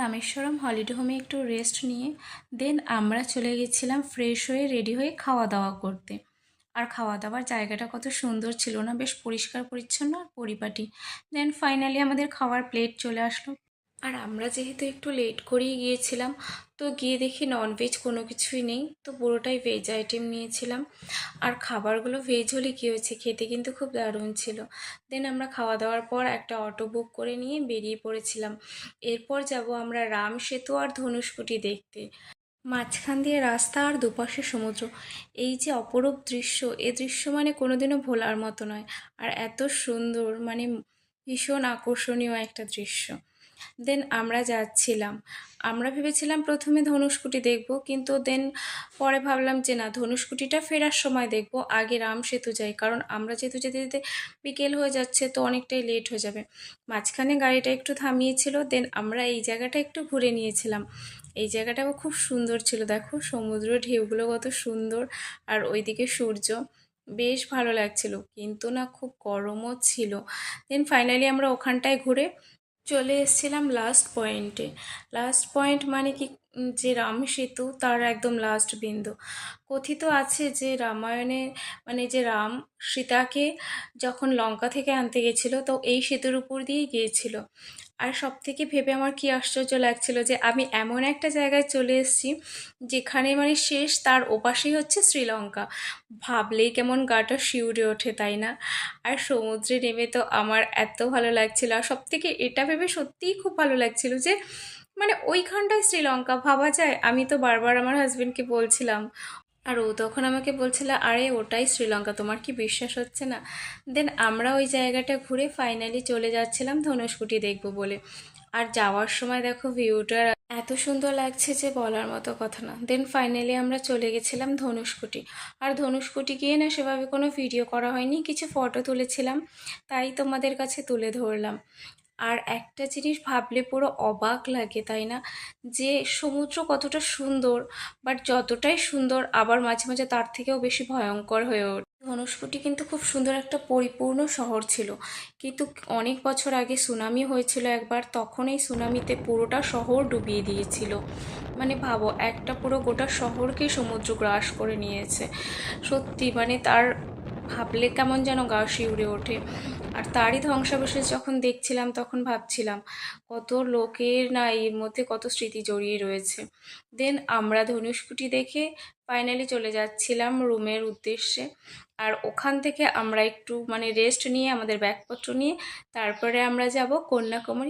Rameswaram holiday হোমে একটু rest নিয়ে দেন আমরা চলে গেছিলাম ফ্রেশ হয়ে রেডি হয়ে খাওয়া দাওয়া করতে। আর খাওয়া দাওয়ার জায়গাটা কত সুন্দর ছিল না, বেশ পরিষ্কার পরিচ্ছন্ন আর পরিপাটি। দেন ফাইনালি আমাদের খাওয়ার প্লেট চলে আসলো। আর আমরা যেহেতু একটু লেট করেই গিয়েছিলাম, তো গিয়ে দেখি ননভেজ কোনো কিছুই নেই, তো পুরোটাই ভেজ আইটেম নিয়েছিলাম। আর খাবারগুলো ভেজ হলে কী হয়েছে, খেতে কিন্তু খুব দারুণ ছিল। দেন আমরা খাওয়া দাওয়ার পর একটা অটো বুক করে নিয়ে বেরিয়ে পড়েছিলাম। এরপর যাব আমরা রাম সেতু আর ধনুষকোটি দেখতে। মাঝখান দিয়ে রাস্তা আর দুপাশে সমুদ্র, এই যে অপরূপ দৃশ্য, এ দৃশ্য মানে কোনোদিনও ভোলার মতো নয়। আর এত সুন্দর, মানে ভীষণ আকর্ষণীয় একটা দৃশ্য। দেন আমরা যাচ্ছিলাম, আমরা ভেবেছিলাম প্রথমে ধনুষকোটি দেখব, কিন্তু দেন পরে ভাবলাম যে না, ধনুষকোটিটা ফেরার সময় দেখব, আগে রাম সেতু যাই, কারণ আমরা যেহেতু যেতে যেতে বিকেল হয়ে যাচ্ছে, তো অনেকটাই লেট হয়ে যাবে। মাঝখানে গাড়িটা একটু থামিয়েছিল, দেন আমরা এই জায়গাটা একটু ঘুরে নিয়েছিলাম। এই জায়গাটাও খুব সুন্দর ছিল, দেখো সমুদ্র ঢেউগুলো কত সুন্দর, আর ওইদিকে সূর্য, বেশ ভালো লাগছিল, কিন্তু না খুব গরমও ছিল। দেন ফাইনালি আমরা ওখানটায় ঘুরে চলে এসেছিলাম লাস্ট পয়েন্টে। লাস্ট পয়েন্ট মানে কি, যে রাম সেতু তার একদম লাস্ট বিন্দু। কথিত আছে যে রামায়ণে, মানে যে রাম সীতাকে যখন লঙ্কা থেকে আনতে গেছিল, তো এই সেতুর উপর দিয়েই গিয়েছিল। আর সব থেকে ভেবে আমার কি আশ্চর্য লাগছিল যে আমি এমন একটা জায়গায় চলে এসেছি যেখানে মানে শেষ, তার ওপাশেই হচ্ছে শ্রীলঙ্কা। ভাবলেই কেমন গাটা শিউরে ওঠে, তাই না? আর সমুদ্রে নেমে তো আমার এত ভালো লাগছিল, আর সব থেকে এটা ভেবে সত্যিই খুব ভালো লাগছিল যে মানে ওইখানটায় শ্রীলঙ্কা, ভাবা যায়? আমি তো বারবার আমার হাজবেন্ডকে বলছিলাম, আর ও তখন আমাকে বলছিল আরে ওটাই শ্রীলঙ্কা, তোমার কি বিশ্বাস হচ্ছে না? দেন আমরা ওই জায়গাটা ঘুরে ফাইনালি চলে যাচ্ছিলাম ধনুষকোটি দেখবো বলে। আর যাওয়ার সময় দেখো ভিউটা এত সুন্দর লাগছে যে বলার মতো কথা না। দেন ফাইনালি আমরা চলে গেছিলাম ধনুষকোটি। আর ধনুষকোটি গিয়ে না সেভাবে কোনো ভিডিও করা হয়নি, কিছু ফটো তুলেছিলাম, তাই তোমাদের কাছে তুলে ধরলাম। আর একটা জিনিস ভাবলে পুরো অবাক লাগে, তাই না? যে সমুদ্র কতটা সুন্দর, বাট যতটাই সুন্দর আবার মাঝে মাঝে তার থেকেও বেশি ভয়ঙ্কর হয়ে ওঠে। ধনুষকোটি কিন্তু খুব সুন্দর একটা পরিপূর্ণ শহর ছিল, কিন্তু অনেক বছর আগে সুনামি হয়েছিল একবার, তখন এই সুনামিতে পুরোটা শহর ডুবিয়ে দিয়েছিল। মানে ভাবো, একটা পুরো গোটা শহরকে সমুদ্র গ্রাস করে নিয়েছে। সত্যি মানে তার ভাবলে কেমন যেন গা শিউরে ওঠে। আর তারই ধ্বংসাবশেষ যখন দেখছিলাম তখন ভাবছিলাম কত লোকের না এর মধ্যে কত স্মৃতি জড়িয়ে রয়েছে। দেন আমরা ধনুষকোটি দেখে ফাইনালি চলে যাচ্ছিলাম রুমের উদ্দেশ্যে। আর ওখান থেকে আমরা একটু মানে রেস্ট নিয়ে আমাদের ব্যাগপত্র নিয়ে তারপরে আমরা যাব কন্যাকুমারী